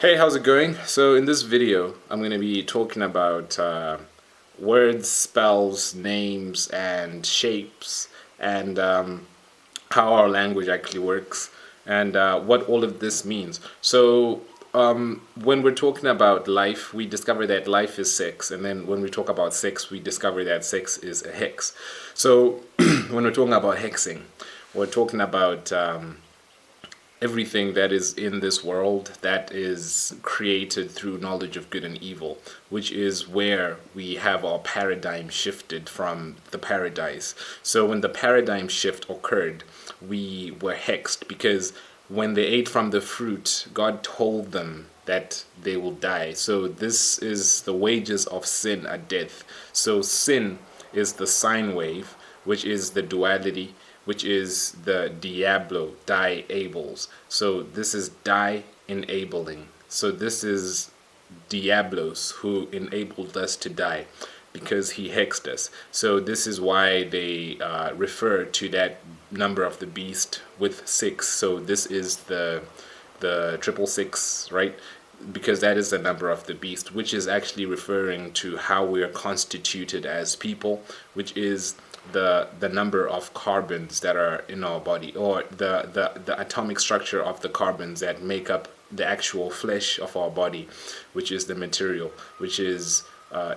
Hey, how's it going? So in this video, I'm going to be talking about words, spells, names, and shapes, and how our language actually works, and what all of this means. So when we're talking about life, we discover that life is six, and then when we talk about six, we discover that six is a hex. So when we're talking about hexing, we're talking about everything that is in this world that is created through knowledge of good and evil, which is where we have our paradigm shifted from the paradise. So when the paradigm shift occurred, we were hexed because when they ate from the fruit, God told them that they will die. So this is the wages of sin are death. So sin is the sine wave, which is the duality, which is the Diablo, die-ables. So this is die-enabling. So this is Diablos who enabled us to die because he hexed us. So this is why they refer to that number of the beast with six. So this is the 666, right? Because that is the number of the beast, which is actually referring to how we are constituted as people, which is the number of carbons that are in our body, or the atomic structure of the carbons that make up the actual flesh of our body, which is the material, which is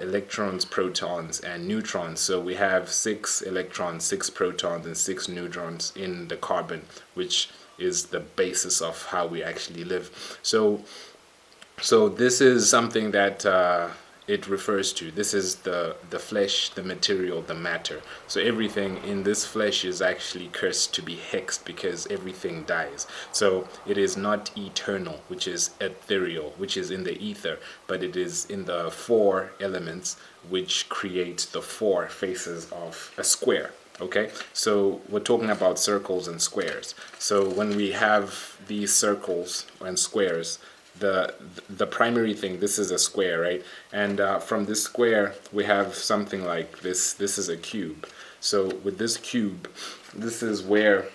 electrons, protons, and neutrons. So we have 6 electrons, 6 protons, and 6 neutrons in the carbon, which is the basis of how we actually live. So this is something that it refers to. This is the flesh, the material, the matter. So everything in this flesh is actually cursed to be hexed because everything dies. So it is not eternal, which is ethereal, which is in the ether, but it is in the 4 elements which create the 4 faces of a square. Okay, so we're talking about circles and squares. So when we have these circles and squares, the primary thing, this is a square, right? And from this square we have something like this. This is a cube. So with this cube, this is where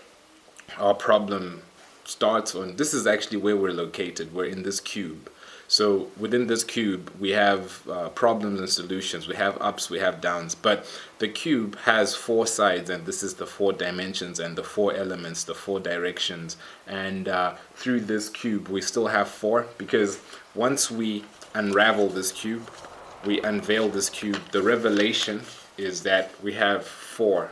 our problem starts on. This is actually where we're located. We're in this cube. So within this cube we have problems and solutions. We have ups, we have downs, but the cube has 4 sides, and this is the 4 dimensions and the 4 elements, the 4 directions. And through this cube we still have 4, because once we unravel this cube, we unveil this cube, the revelation is that we have 4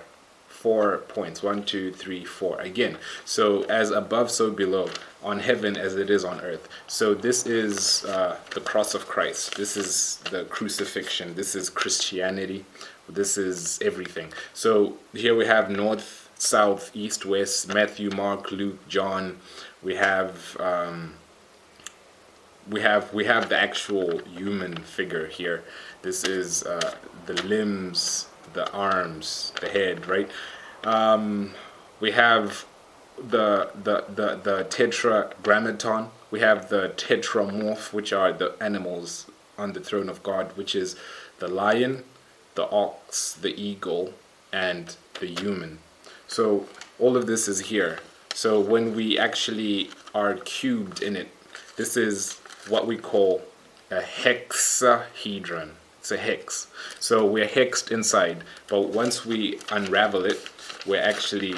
points. 1, 2, 3, 4 again. So as above, so below, on heaven as it is on earth. So this is the cross of Christ. This is the crucifixion. This is Christianity. This is everything. So here we have north, south, east, west, Matthew, Mark, Luke, John. We have the actual human figure here. This is the limbs, the arms, the head, right? We have the Tetragrammaton. We have the Tetramorph, which are the animals on the throne of God, which is the lion, the ox, the eagle, and the human. So all of this is here. So when we actually are cubed in it, this is what we call a hexahedron. It's a hex. So we're hexed inside, but once we unravel it, we're actually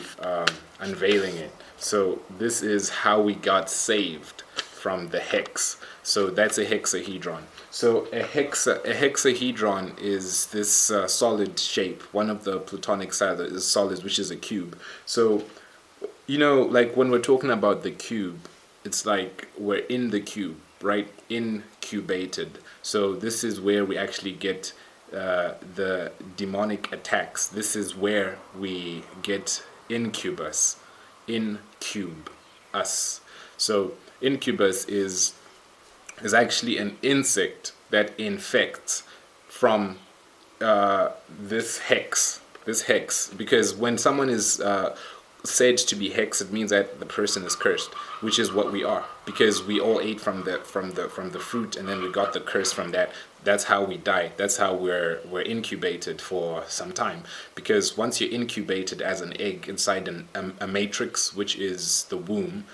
unveiling it. So this is how we got saved from the hex. So that's a hexahedron. So a hexahedron is this solid shape. One of the Platonic solids, which is a cube. So, you know, like when we're talking about the cube, it's like we're in the cube, right? Incubated. So this is where we actually get the demonic attacks. This is where we get incubus, incube us. So incubus is actually an insect that infects from this hex, because when someone is said to be hexed, it means that the person is cursed, which is what we are, because we all ate from the fruit, and then we got the curse from that. That's how we die. That's how we're incubated for some time, because once you're incubated as an egg inside a matrix, which is the womb,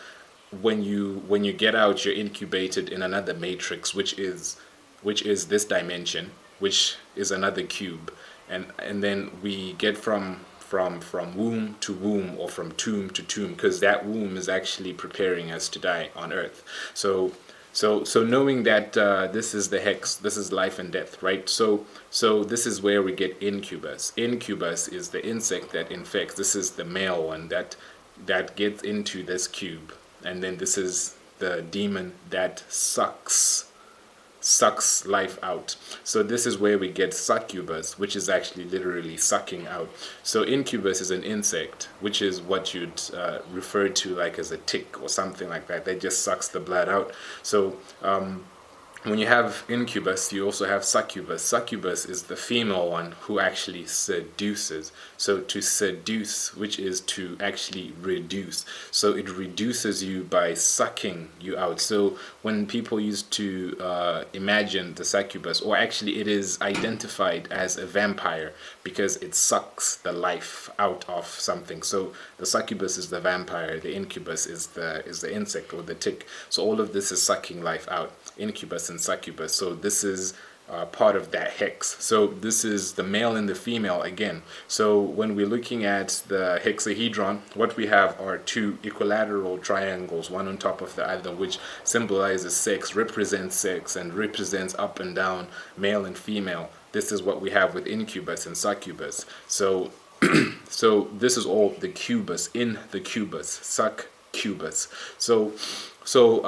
when you get out, you're incubated in another matrix, which is this dimension, which is another cube, and then we get from womb to womb, or from tomb to tomb, because that womb is actually preparing us to die on earth. So knowing that this is the hex, this is life and death, right? So this is where we get incubus. Incubus is the insect that infects. This is the male one that gets into this cube, and then this is the demon that sucks life out. So this is where we get succubus, which is actually literally sucking out. So incubus is an insect, which is what you'd refer to like as a tick or something like that. That just sucks the blood out. So when you have incubus, you also have succubus. Succubus is the female one who actually seduces. So to seduce, which is to actually reduce. So it reduces you by sucking you out. So when people used to imagine the succubus, or actually it is identified as a vampire because it sucks the life out of something. So the succubus is the vampire, the incubus is the insect or the tick. So all of this is sucking life out. Incubus and succubus. So this is part of that hex. So this is the male and the female again. So when we're looking at the hexahedron, what we have are two equilateral triangles, one on top of the other, which symbolizes sex, represents up and down, male and female. This is what we have with incubus and succubus. So so this is all the cubus in the cubus, succubus. So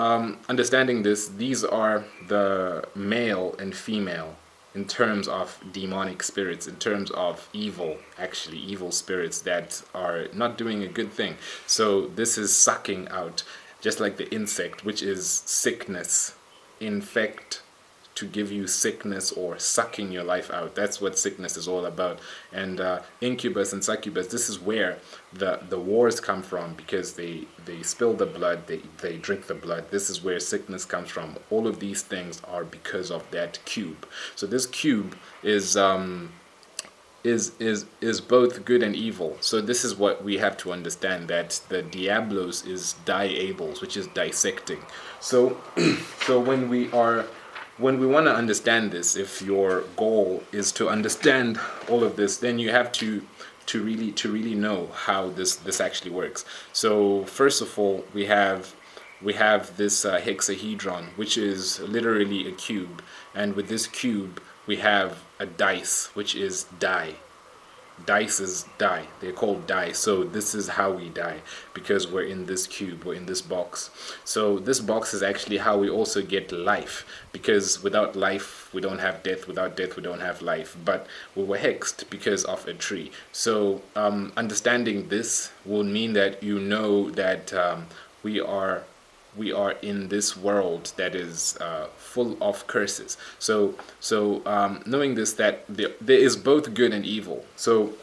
understanding this, these are the male and female in terms of demonic spirits, in terms of evil spirits that are not doing a good thing. So this is sucking out, just like the insect, which is sickness, infect, to give you sickness, or sucking your life out. That's what sickness is all about. And incubus and succubus, this is where the wars come from, because they spill the blood, they drink the blood. This is where sickness comes from. All of these things are because of that cube. So this cube is both good and evil. So this is what we have to understand, that the diablos is diables, which is dissecting. So so when we want to understand this, if your goal is to understand all of this, then you have to really know how this actually works. So first of all, we have this hexahedron, which is literally a cube, and with this cube we have a dice, which is die. Dice is die. They're called die. So this is how we die, because we're in this cube, we're in this box. So this box is actually how we also get life, because without life we don't have death, without death we don't have life. But we were hexed because of a tree. So understanding this will mean that you know that we are in this world that is full of curses. So knowing this, that there is both good and evil. So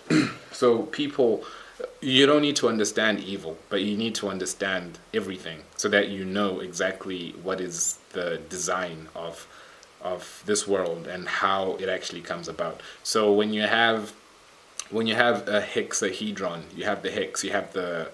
so people, you don't need to understand evil, but you need to understand everything, so that you know exactly what is the design of this world and how it actually comes about. So when you have a hexahedron, you have the hex, you have the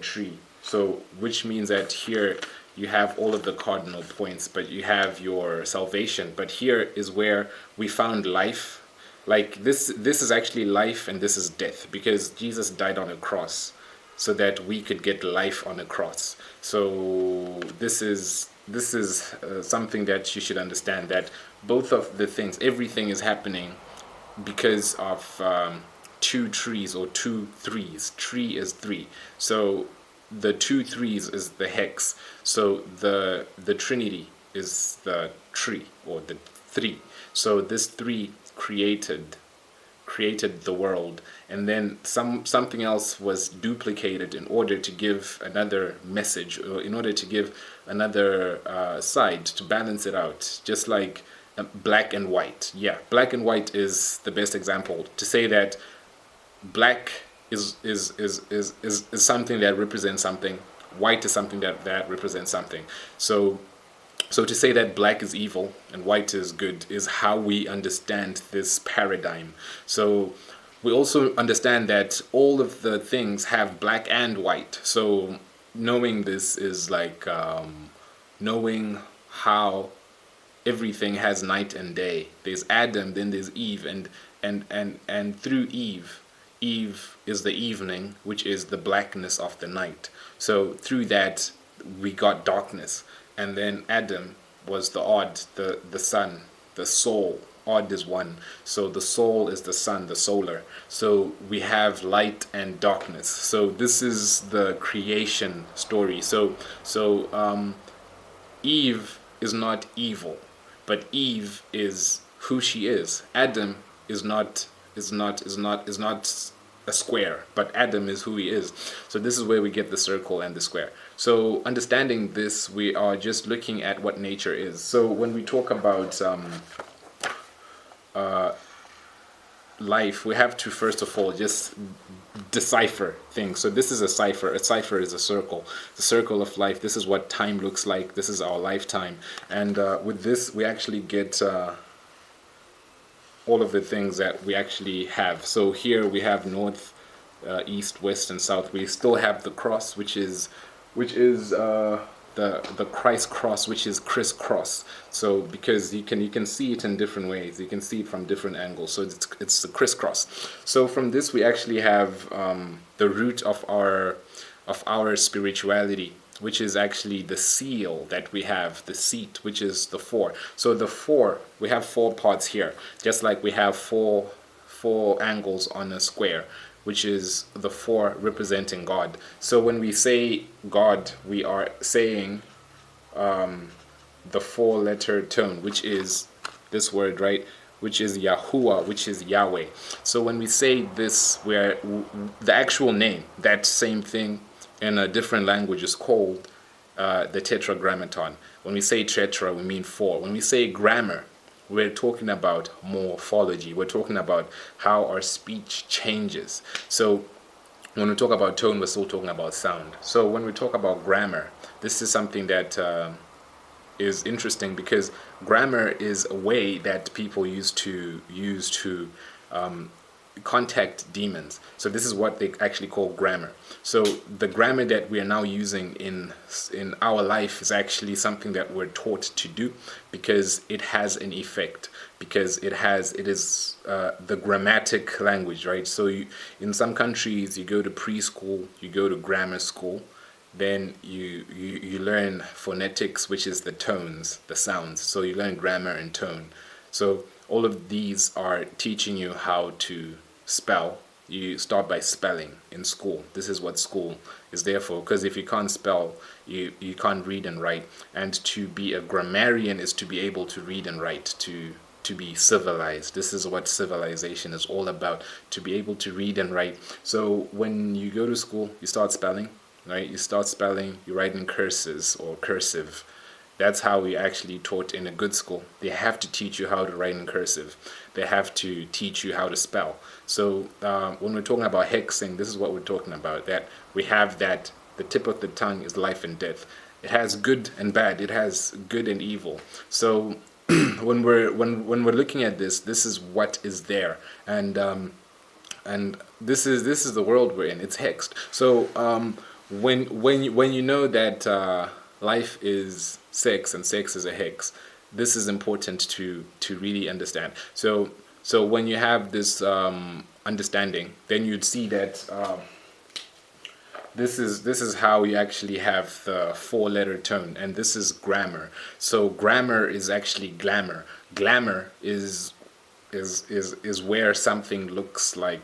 tree. So which means that here you have all of the cardinal points, but you have your salvation. But here is where we found life. Like this is actually life, and this is death, because Jesus died on a cross so that we could get life on a cross. So this is something that you should understand, that both of the things, everything is happening because of two trees, or two threes. Tree is three. So the two threes is the hex. So the Trinity is the tree, or the three. So this three created the world, and then something else was duplicated in order to give another message, or in order to give another side, to balance it out. Just like black and white. Yeah, black and white is the best example to say that black is something that represents something. White is something that represents something. So to say that black is evil and white is good is how we understand this paradigm. So we also understand that all of the things have black and white. So knowing this is like knowing how everything has night and day. There's Adam, then there's Eve, and through Eve is the evening, which is the blackness of the night. So through that we got darkness, and then Adam was the odd, the sun, the soul. Odd is one, so the soul is the sun, the solar. So we have light and darkness. So this is the creation story. So Eve is not evil, but Eve is who she is. Adam is not a square, but Adam is who he is. So this is where we get the circle and the square. So understanding this, we are just looking at what nature is. So when we talk about life, we have to first of all just decipher things. So this is a cipher. A cipher is a circle, the circle of life. This is what time looks like. This is our lifetime, and with this we actually get all of the things that we actually have. So here we have north, east, west, and south. We still have the cross, which is the Christ cross, which is crisscross. So because you can see it in different ways, you can see it from different angles. So it's the crisscross. So from this we actually have the root of our spirituality, which is actually the seal that we have, the seat, which is the four. So the four, we have 4 parts here, just like we have four angles on a square, which is the 4 representing God. So when we say God, we are saying the 4-letter tone, which is this word, right? Which is Yahuwah, which is Yahweh. So when we say this, where the actual name, that same thing in a different language is called the Tetragrammaton. When we say tetra, we mean 4. When we say grammar, we're talking about morphology. We're talking about how our speech changes. So when we talk about tone, we're still talking about sound. So when we talk about grammar, this is something that is interesting, because grammar is a way that people use to contact demons. So this is what they actually call grammar. So the grammar that we are now using in our life is actually something that we're taught to do, because it has an effect, because it is the grammatic language, right? So in some countries you go to preschool, you go to grammar school, then you learn phonetics, which is the tones, the sounds. So you learn grammar and tone. So all of these are teaching you how to spell. You start by spelling in school. This is what school is there for, because if you can't spell, you can't read and write. And to be a grammarian is to be able to read and write, to be civilized. This is what civilization is all about, to be able to read and write. So when you go to school, you start spelling, right? You start spelling, you write in curses or cursive. That's how we actually taught in a good school. They have to teach you how to write in cursive. They have to teach you how to spell. So when we're talking about hexing, this is what we're talking about, that we have that the tip of the tongue is life and death. It has good and bad. It has good and evil. So when we're looking at this is what is there, and this is the world we're in. It's hexed. So when you know that life is sex and sex is a hex, this is important to really understand. So when you have this understanding, then you'd see that this is how you actually have the 4-letter tone, and this is grammar. So grammar is actually glamour. Glamour is where something looks like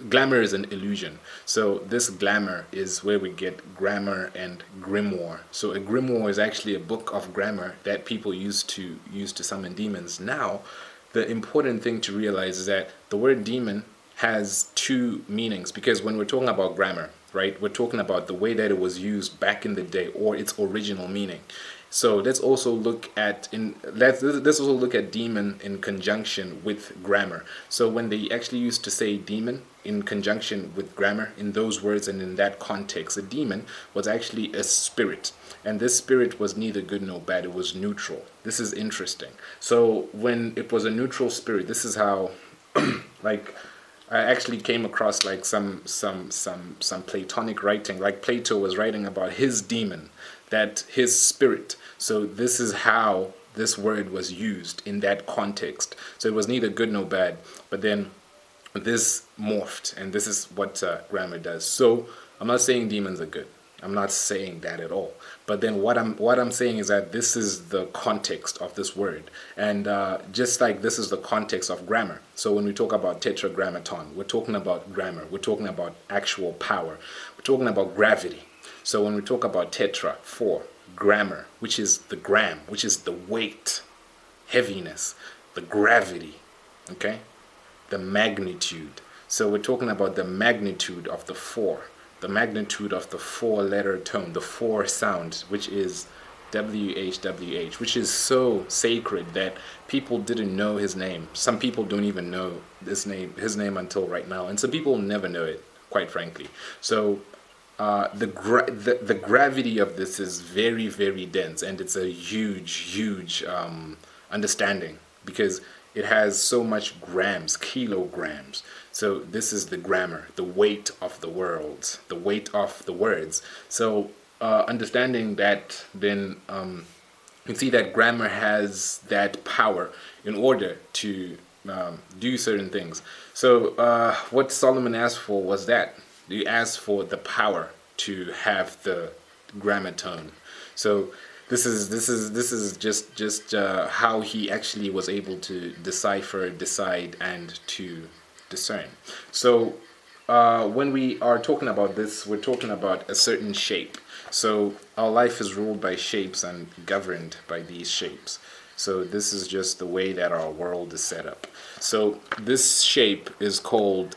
glamour is an illusion. So this glamour is where we get grammar and grimoire. So a grimoire is actually a book of grammar that people used to summon demons. Now, the important thing to realize is that the word demon has 2 meanings, because when we're talking about grammar, right, we're talking about the way that it was used back in the day, or its original meaning. So let's also look at demon in conjunction with grammar. So when they actually used to say demon in conjunction with grammar, in those words and in that context, a demon was actually a spirit, and this spirit was neither good nor bad. It was neutral. This is interesting. So when it was a neutral spirit, this is how like I actually came across like some Platonic writing, like Plato was writing about his demon, that his spirit. So this is how this word was used in that context. So it was neither good nor bad, but then this morphed, and this is what grammar does. So I'm not saying demons are good. I'm not saying that at all. But then what I'm saying is that this is the context of this word, and just like this is the context of grammar. So when we talk about Tetragrammaton, we're talking about grammar. We're talking about actual power. We're talking about gravity. So when we talk about tetra, 4, grammar, which is the gram, which is the weight, heaviness, the gravity, okay, the magnitude. So we're talking about the magnitude of the 4, the magnitude of the 4-letter tone, the 4 sound, which is WHWH, which is so sacred that people didn't know his name. Some people don't even know his name until right now, and some people never know it, quite frankly. So the gravity of this is very, very dense, and it's a huge understanding, because it has so much grams, kilograms. So this is the grammar, the weight of the world, the weight of the words. So understanding that, then you can see that grammar has that power in order to do certain things. So what Solomon asked for was that. He asked for the power to have the grammaton. So this is just how he actually was able to decipher, decide, and to discern. So when we are talking about this, we're talking about a certain shape. So our life is ruled by shapes and governed by these shapes. So this is just the way that our world is set up. So this shape is called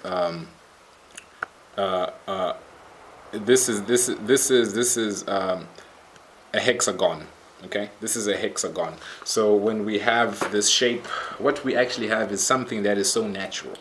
this is a hexagon. Okay, this is a hexagon. So when we have this shape, what we actually have is something that is so natural,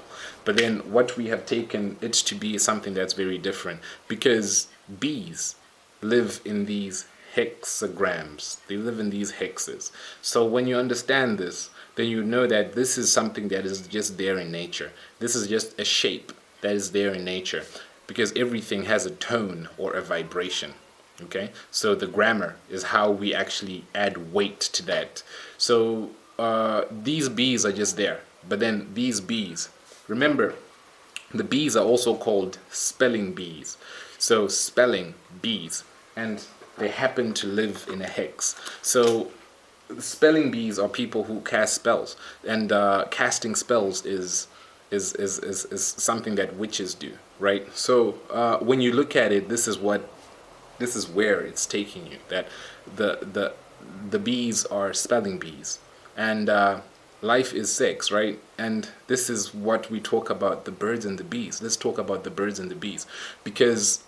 but then what we have taken it to be something that's very different, because bees live in these hexagrams. They live in these hexes. So when you understand this, then you know that this is something that is just there in nature. This is just a shape that is there in nature, because everything has a tone or a vibration. Okay, so the grammar is how we actually add weight to that. So these bees are just there, but then these bees, remember, the bees are also called spelling bees. So spelling bees, and they happen to live in a hex. So spelling bees are people who cast spells, and casting spells is something that witches do, right? So when you look at it, this is where it's taking you, that the bees are spelling bees, and life is sex, right? And this is what we talk about, the birds and the bees. Let's talk about the birds and the bees, because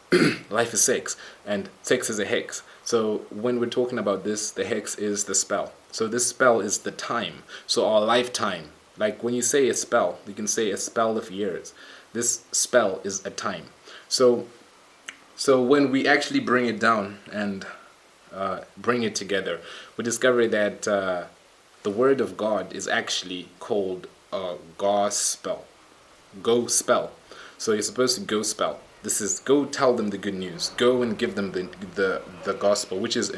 life is sex, and sex is a hex. So when we're talking about this, the hex is the spell. So this spell is the time. So our lifetime, like when you say a spell, you can say a spell of years. This spell is a time. So when we actually bring it down and bring it together, we discover that the word of God is actually called gospel. Go spell. So you're supposed to go spell. This is go tell them the good news. Go and give them the gospel, which is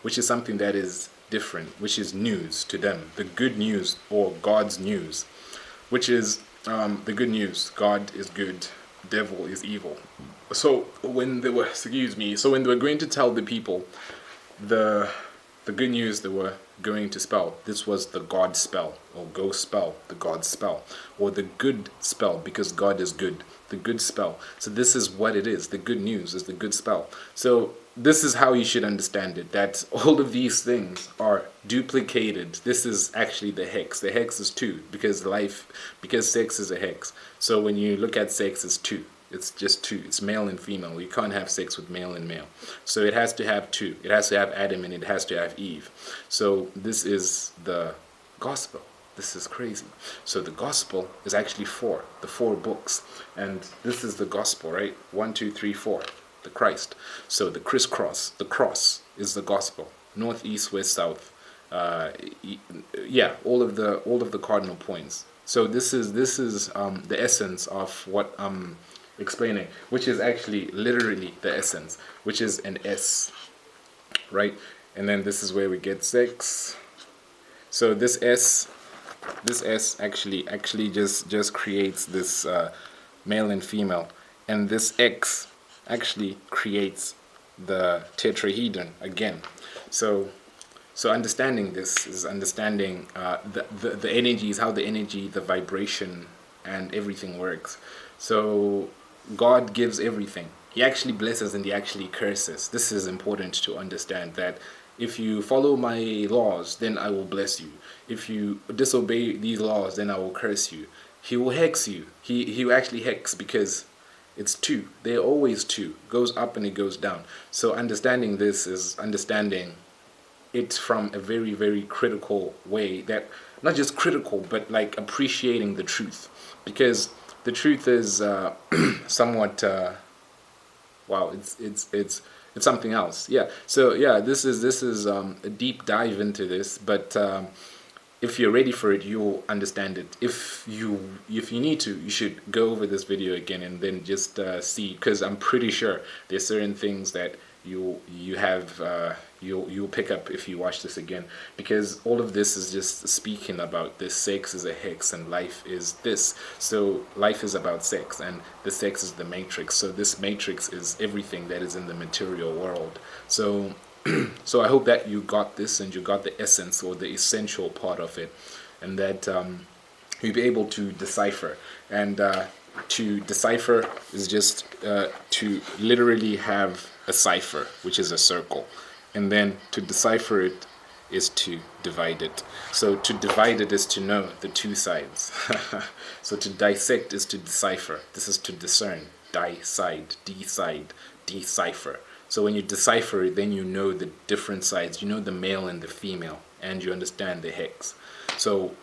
which is something that is different, which is news to them. The good news, or God's news, which is the good news. God is good, devil is evil. So when they were, when they were going to tell the people the good news they were going to spell, this was the God spell, or go spell, the God spell, or the good spell, because God is good, the good spell. So this is what it is. The good news is the good spell. So this is how you should understand it, that all of these things are duplicated. This is actually the hex. The hex is 2, because sex is a hex. So when you look at sex, it's 2. It's just 2. It's male and female. You can't have sex with male and male. So it has to have 2. It has to have Adam and it has to have Eve. So this is the gospel. This is crazy. So the gospel is actually 4. The 4 books. And this is the gospel, right? 1, 2, 3, 4. The Christ. So the crisscross. The cross is the gospel. North, east, west, south. All of the cardinal points. So this is the essence of what I'm explaining, which is actually literally the essence, which is an S, right? And then this is where we get 6. So this S actually just creates this male and female, and this X actually creates the tetrahedron again. So understanding this is understanding the energies, how the energy, the vibration, and everything works. So God gives everything. He actually blesses and he actually curses. This is important to understand, that if you follow my laws, then I will bless you. If you disobey these laws, then I will curse you. He will hex you. He will actually hex, because it's two. They're always two. Goes up and it goes down. So understanding this is understanding it from a very, very critical way, that not just critical, but like appreciating the truth, because the truth is somewhat wow, it's something else. Yeah. So yeah, this is a deep dive into this, but if you're ready for it, you'll understand it. If you need to, you should go over this video again and then just see, because I'm pretty sure there's certain things that you'll pick up if you watch this again, because all of this is just speaking about this. Sex is a hex and life is this. So life is about sex, and the sex is the matrix. So this matrix is everything that is in the material world. So so I hope that you got this, and you got the essence or the essential part of it, and that you'll be able to decipher. And to decipher is just to literally have a cipher, which is a circle, and then to decipher it is to divide it. So to divide it is to know the two sides. So to dissect is to decipher. This is to discern. Decide, decipher. So when you decipher it, then you know the different sides. You know the male and the female, and you understand the hex. So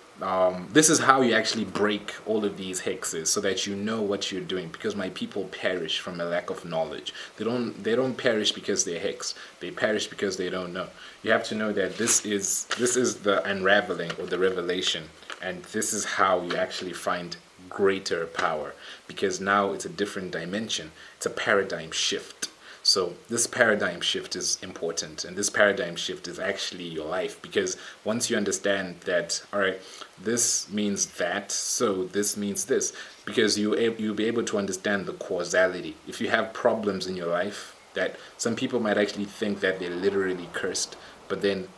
this is how you actually break all of these hexes, so that you know what you're doing. Because my people perish from a lack of knowledge. They don't perish because they're hexed. They perish because they don't know. You have to know that this is the unraveling or the revelation, and this is how you actually find greater power, because now it's a different dimension. It's a paradigm shift. So this paradigm shift is important, and this paradigm shift is actually your life, because once you understand that, all right, this means that, so this means this, because you'll be able to understand the causality. If you have problems in your life, that some people might actually think that they're literally cursed, but then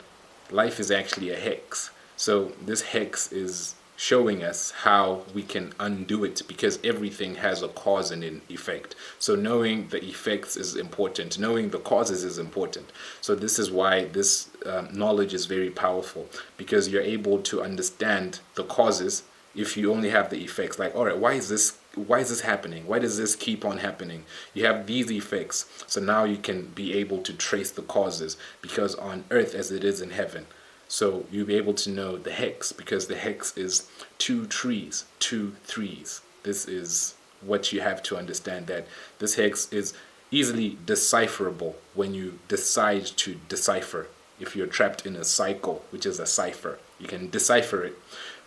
life is actually a hex. So this hex is showing us how we can undo it, because everything has a cause and an effect. So knowing the effects is important, knowing the causes is important. So this is why this knowledge is very powerful, because you're able to understand the causes if you only have the effects. Like, all right, why is this happening? Why does this keep on happening? You have these effects, so now you can be able to trace the causes, because on earth as it is in heaven. So you'll be able to know the hex, because the hex is 2 trees, 2 threes. This is what you have to understand, that this hex is easily decipherable when you decide to decipher. If you're trapped in a cycle, which is a cipher, you can decipher it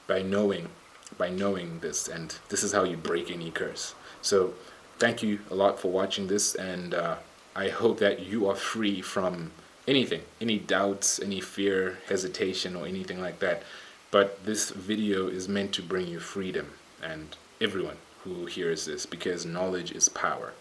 by knowing this, and this is how you break any curse. So thank you a lot for watching this, and I hope that you are free from anything, any doubts, any fear, hesitation, or anything like that. But this video is meant to bring you freedom, and everyone who hears this, because knowledge is power.